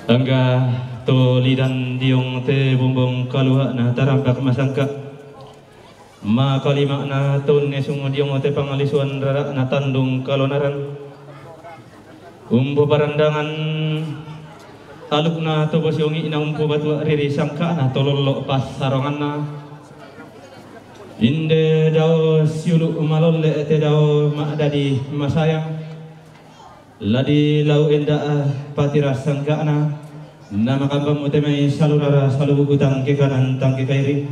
Angga to lidan diong te bumbong kaluha na tarampak masangka ma kalima na ton nesung diong te pangalisuan rara na tandung kalonaran umbo parandangan aluk na to bosyongi na umpo batu riri sangka na tololo pas sarongan na inde daw siulu malolle te daw ma dadi masayang ladi lau enda patira sanggana nama kambang utemai salurara salubu tangke kanan tangke kiri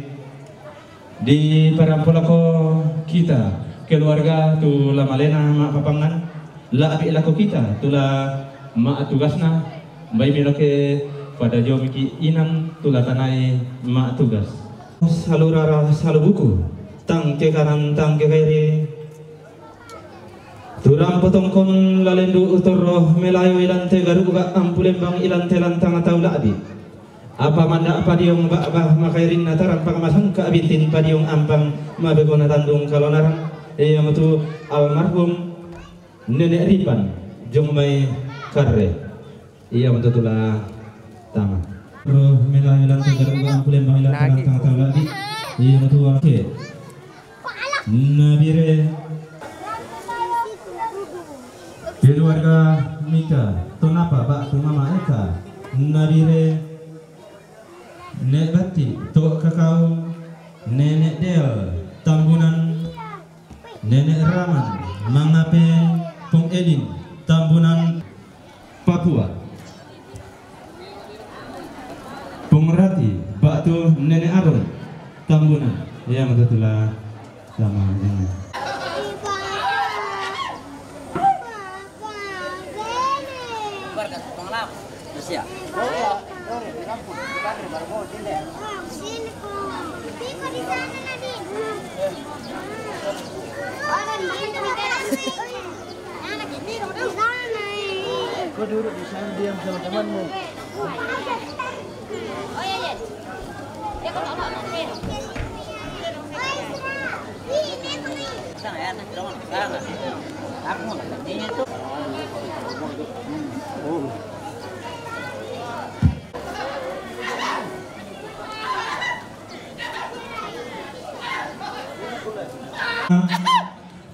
di parampolako kita keluarga tu la malena ma papangan la abi lako kita tu la ma tugasna bai miloke pada jomiki inan tu la tanai ma tugas salurara salubuku tangke kanan tangke kiri Turang potong kon lalendu utoro melayu ilante garuga ampulembang ilante lantang atau labi. Apa manda apa diong bah makairin nataran pakamasang kabintin padiong ampang mabegona tandung kalonaran yang itu almarhum nenek Ripan jomai karre. Iya betullah tama. Roh melayu ilante garuga ampulembang ilante lantang atau labi. Iya betul oke. Nabire keluarga Mika, tonapa pak tu mama Eka, nabire nek bati, tok kakau, nenek Del, Tambunan, nenek Raman, Mangape, Pung Elin, Tambunan, Papua, Pung Rati, Batu nenek Aron, Tambunan, yang betullah sama dengan. Ya. Kau duduk di sana diam sama temanmu. Oh iya. Ya kau tak nanti. Sana ya, nanti dong. Sana. Aku mau ini tuh. Oh.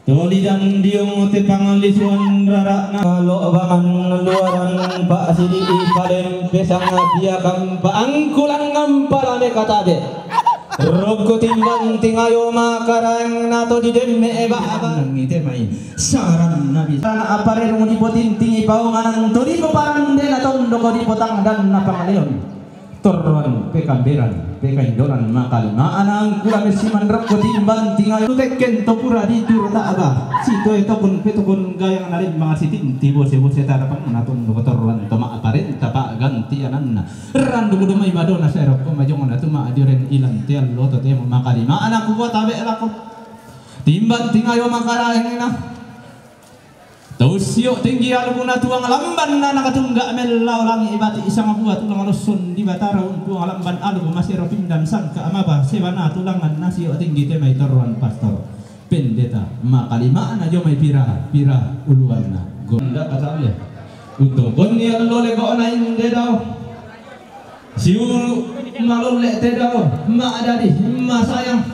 Tolidan diong te pangalisuan rara na lo abangan luaran pak sidi ipalem pesang biakam paangkulang ngampalame katabe rogo timbang tingayo makarang nato di demme eba abang ite mai saran nabi sana apare mo dipotin tingi paungan tori parande na tondo ko dipotang dan na pangaleon torron pekamberan pekaindoran makalima anang kula mesiman rokko timbang tingayo teken topura di turta aba sito itu kun petokun gayang narin mga sitin tibo sebo setarapan naton torron toma aparen tapa ganti anan randu kudu may madona sa rokko majong na tuma adiren ilan tial loto te makalima anak ko tabe lako timbang tingayo makaraeng na Tausyo tinggi alumuna tuang lamban na nakatunggak melaw lang ibati isang buat tulang alusun di bataraw tuang lamban alu masih ropindan sangka amaba sebana tulangan nasio tinggi temay toruan pastor pendeta makalima na jo may pira uluan na gonda kasali untuk koni alole ko na inde daw siulu malole te daw maadadi masayang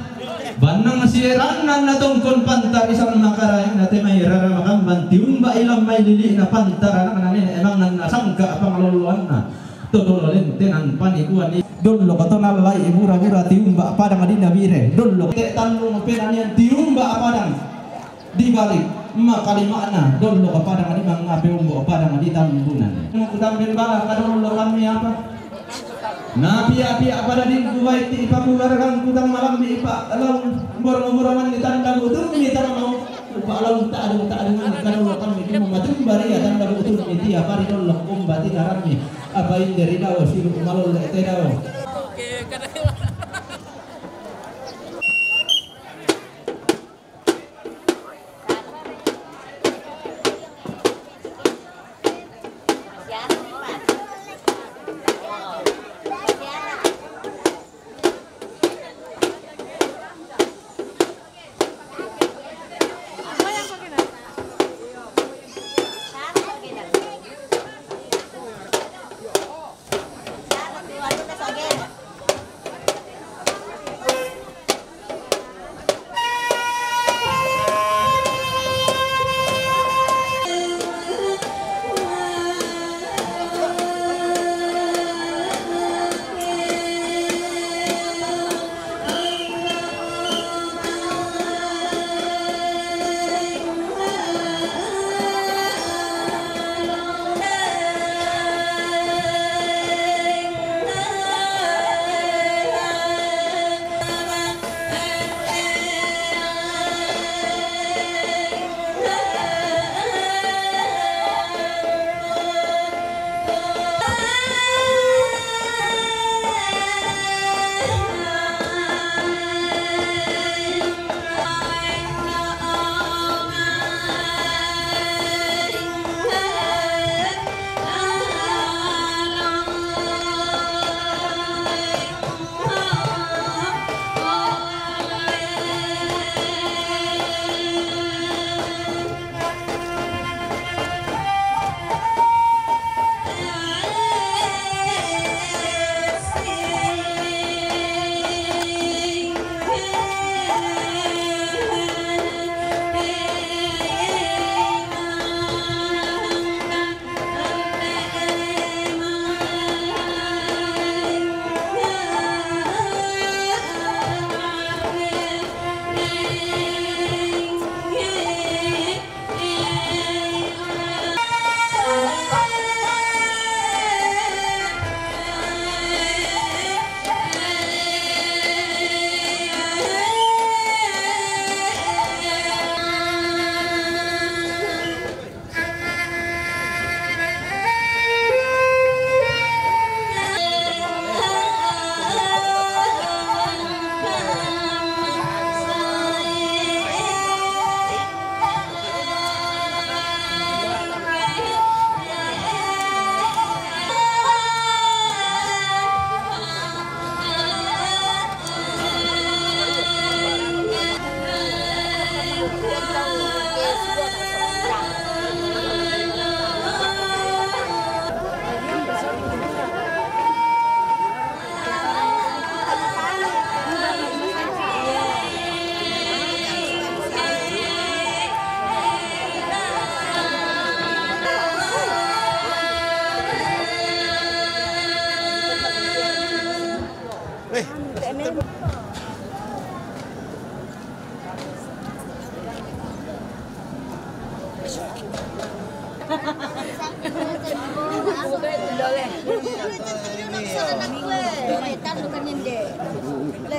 Banang siranan na tungkol pantar isang makarayang na temay raramakang tiumba ilang may lili na pantar na nanin emang nasangka pangaluluan na tudulolin tenan panikuan ni dullo kato nalalay ibura-bura tiumba padang adin nabire dullo te tanlong penanian tiumba padang dibalik makalima na dullo ka padang adin mga peumbo padang adin tambunan kutang bilbala kadullo kami apa na pia-pia pada din kuwait ti ipakularang kutang malam di ipa alam murang-murangan ni tanda utul ni tanda mau lupa alam tak ada kalau kami di mamadum bari ya tanda utul ni dia bari dolok kumbati garami apa in dari daw silu malol te daw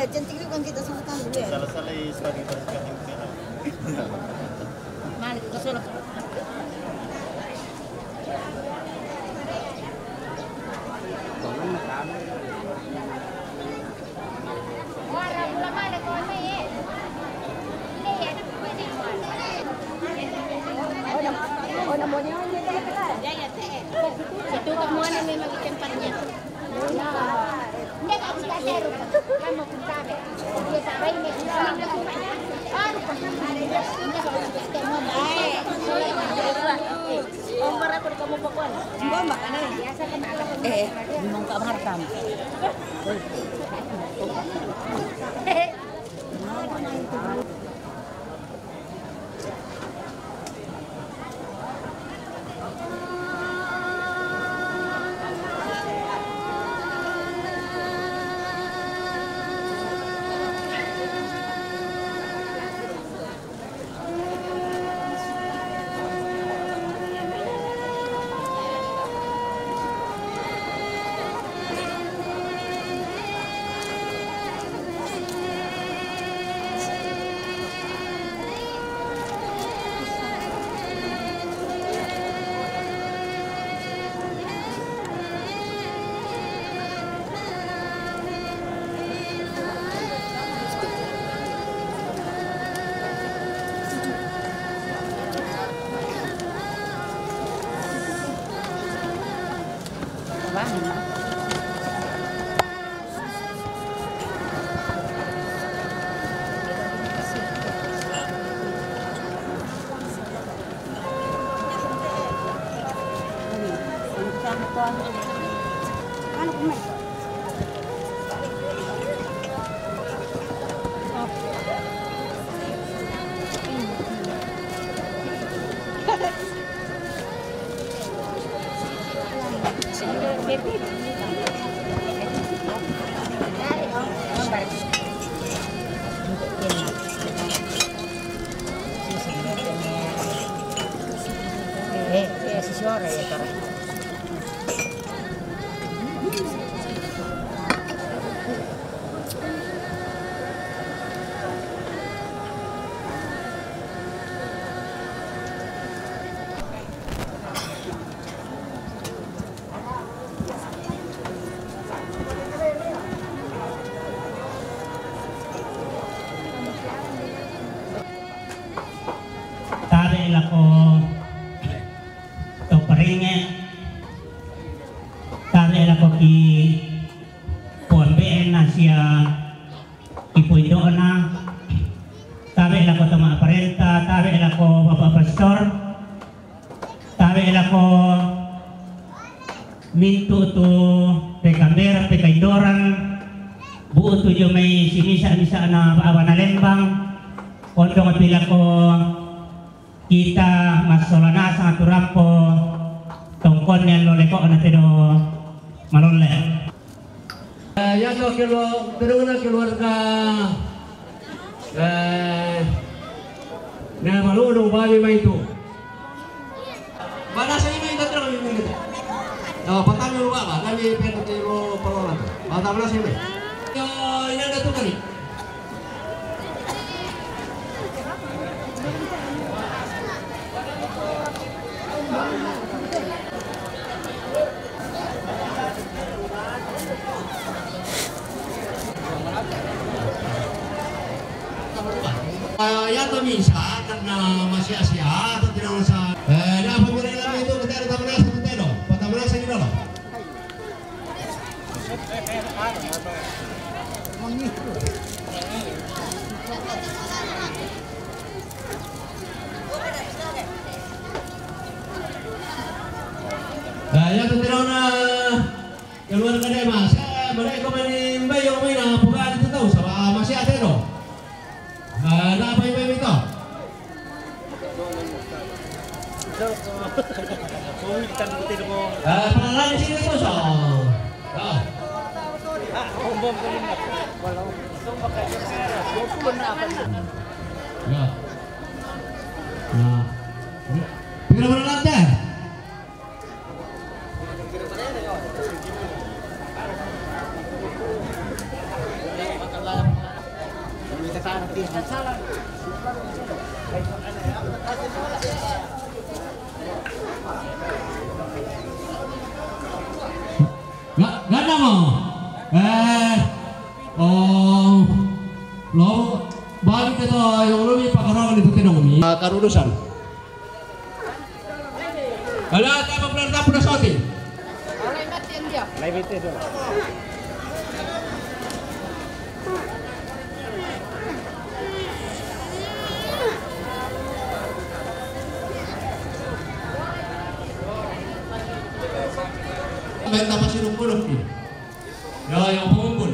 Cantik itu kan kita sama tahu ya. Salah-salah sekali berkat yang kena. Mari ke sana. Itu kamuan yang memang tempatnya. Hindi ka kita pero kamu kung sabi. Dia sabi may sabi na kumanya. Ano pa? Para ko kamu pakuan. Enggak mbak kan? Biasa ka na ako. Memang tak berharap. Ano kumay? Si sore ya tara. Tari lako to paringe tari lako ki puan na siya ipuido na tari lako to mga parenta tari lako bapak pastor tari lako mintu to pe kamera pe kaidoran buo to jo may sinisa-misa na baawa na lembang kondong at pila ko kita masolana sa aturampo tungkol niyan loleko na tino malole. Yato keluarga na malulong babi may itu. Bana sa inyo ito terang yung mga. Patang yung lupa ba? Kami pero tiro palola. Patang na sa inyo. Yo ina na to kani. Yato misa karena masih Asia atau tidak masa. Dapat mengenai itu kita ada tamunan satu teno, tamunan sini dulu. Yato tidak na keluar kedai mas. Mereka main bayang main apa kan itu tahu sama masih ada dong. Ada apa yang itu? Pengenalan di sini itu so. Nah, bila berlantai. Ganda mo. Lo balik ito yung lumi pagkaroon nito tinong karulusan. Ala tayo magplanta po na sa atin. Benta pa sinungkulog eh. Yung pumumpul.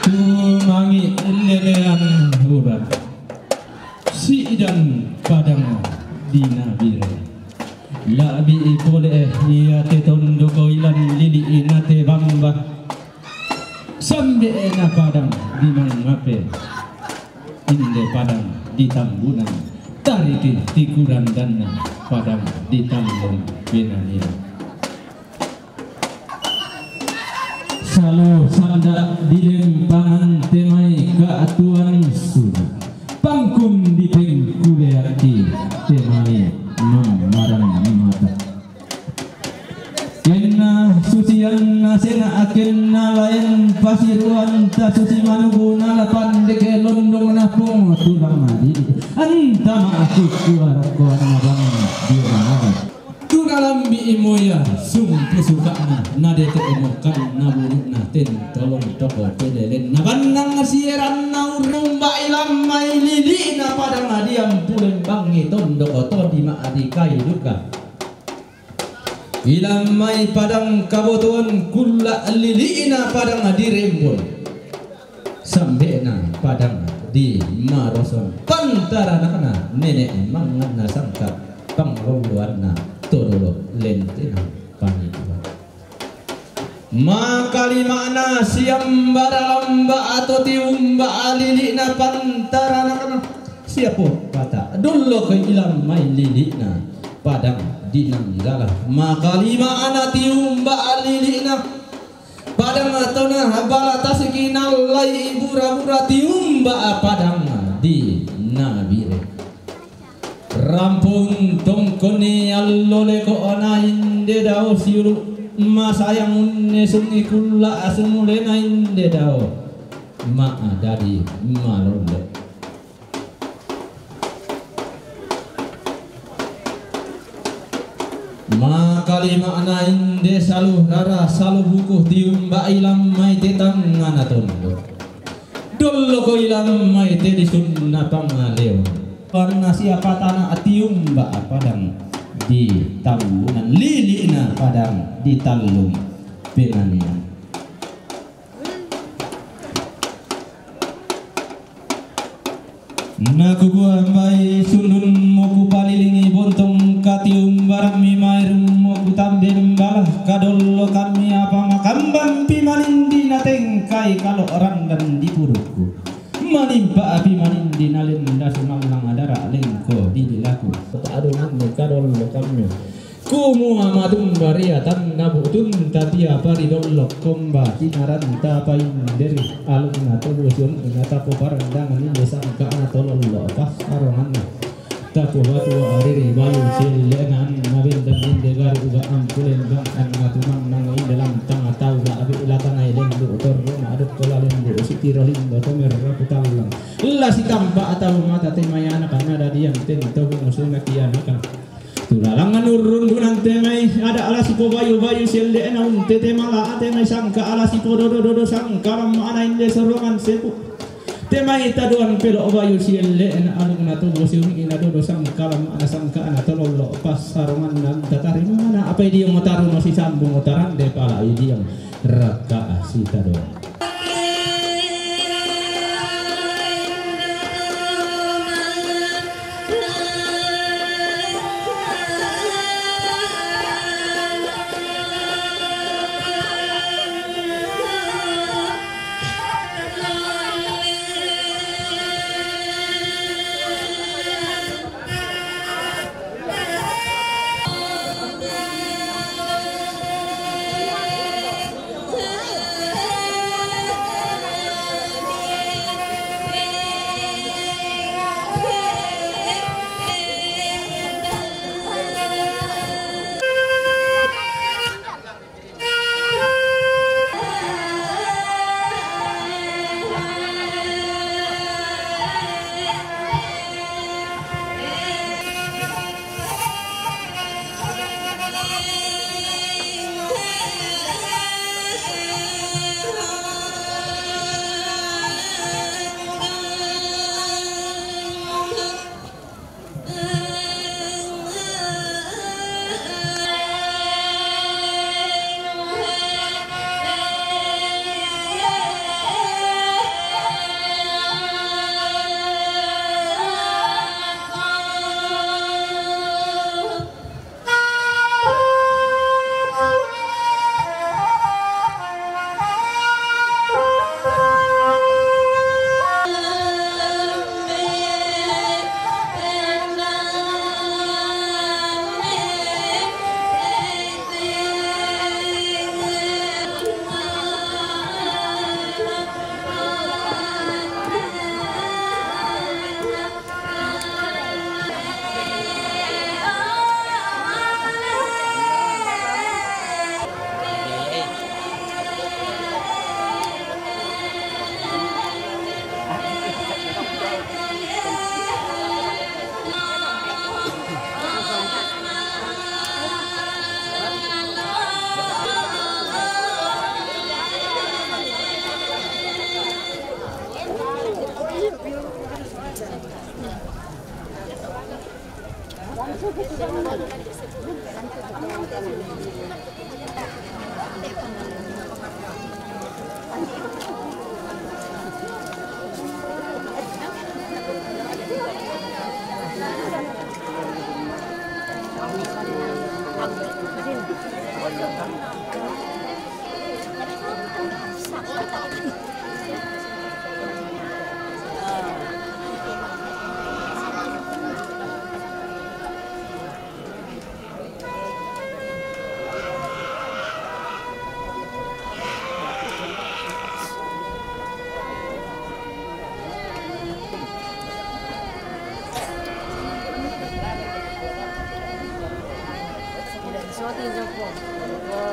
Tumangi lelean hurat si idan padang dinabire labi boleh ia te tondo ko ilan lili inate bamba sambe na padang di mangape inde padang di tambunan tariki tikuran dan padang di tambun benanir salo sanda dilempangan temai keatuan sudah pangkum di pengkuleati temai mamaran mata kena sucian nasena akenna lain pasiruan ta suci manuguna lapan deke londong napung tulang madi antama aku kuara kuara abang diorang Tunalambi imoya sum pusukana nade te emokan nabunuk na ten tolong toko pedelen nabanang sieran na urumba ilam mai lili na padang adiam pulen bangi tondo koto di ma adikai duka ilam mai padang kabotuan kula lili na padang adirembol sambe na padang di maroson pantara na nenek mangan na sangka pangloluan na tololo lentina panitua makali makna siam baralamba atau tiumba alili na pantara na siapo kata dulu ke ilam mai lili na padang dinanggala makali makna tiumba alili na padang atau na bala tasikinal lai ibura-bura tiumba padang di nabire rampung tongkoni allole ko ana inde dao siuru masayang unne sungi kulla asumule na inde dao ma dari malole ma kalima ana inde salu rara salu buku tiumba ilam mai tetang ngana tondo dollo ko ilam mai te disunna pangaleo karena siapa tanah atium mbak padang di tambunan lilina padang di talung penanian naku gua mai sundun moku palilingi bontong katium barang mi mairum moku tambin balah kadollo kami apa makambang pimanindi natengkai kalau orang dan di puruku manimpa api manindi nalin dasumal lang adara lengko didilaku tak ada mereka dol kami kumu amadum bariatan nabutun tatia paridolok komba kinaran tapain dari alun nato busun ngata poparandangan ini sangka atolol pas arongan taku batu ariri bayu silenan nabin dan indegar uga ampulen bang an ngatumang nang dalam tanga tau ga abi ilatan ai den du tor na adut kolalen du sitirolin do tomer raputalang la sitampa atau mata temayana karena ada diam ten to musuhna kianakan tulalangan urun gunang temai ada ala sipo bayu selde enaun tete mala temai sangka ala sipo dodo sangka ram ana inde sorongan sepu Tema ita doan pelo obayu sielle en alung na tubo siung ina dodo sangkalam ana sangka ana tololo pasarongan nan tatari mana apa dia ngotaru no si sambung ngotaran de pala dia raka si tado.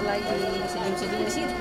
Lagi senyum-senyum di situ.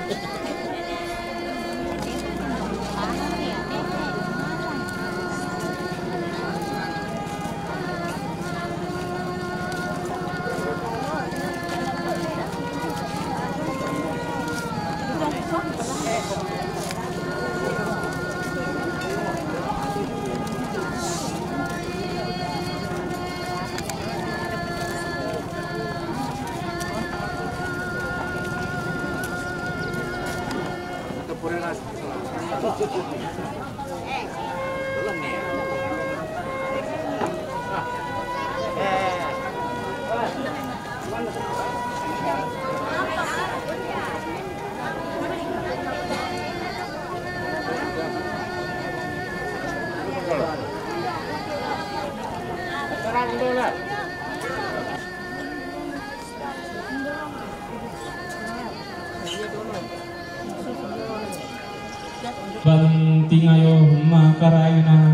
Bantingayo makarayuna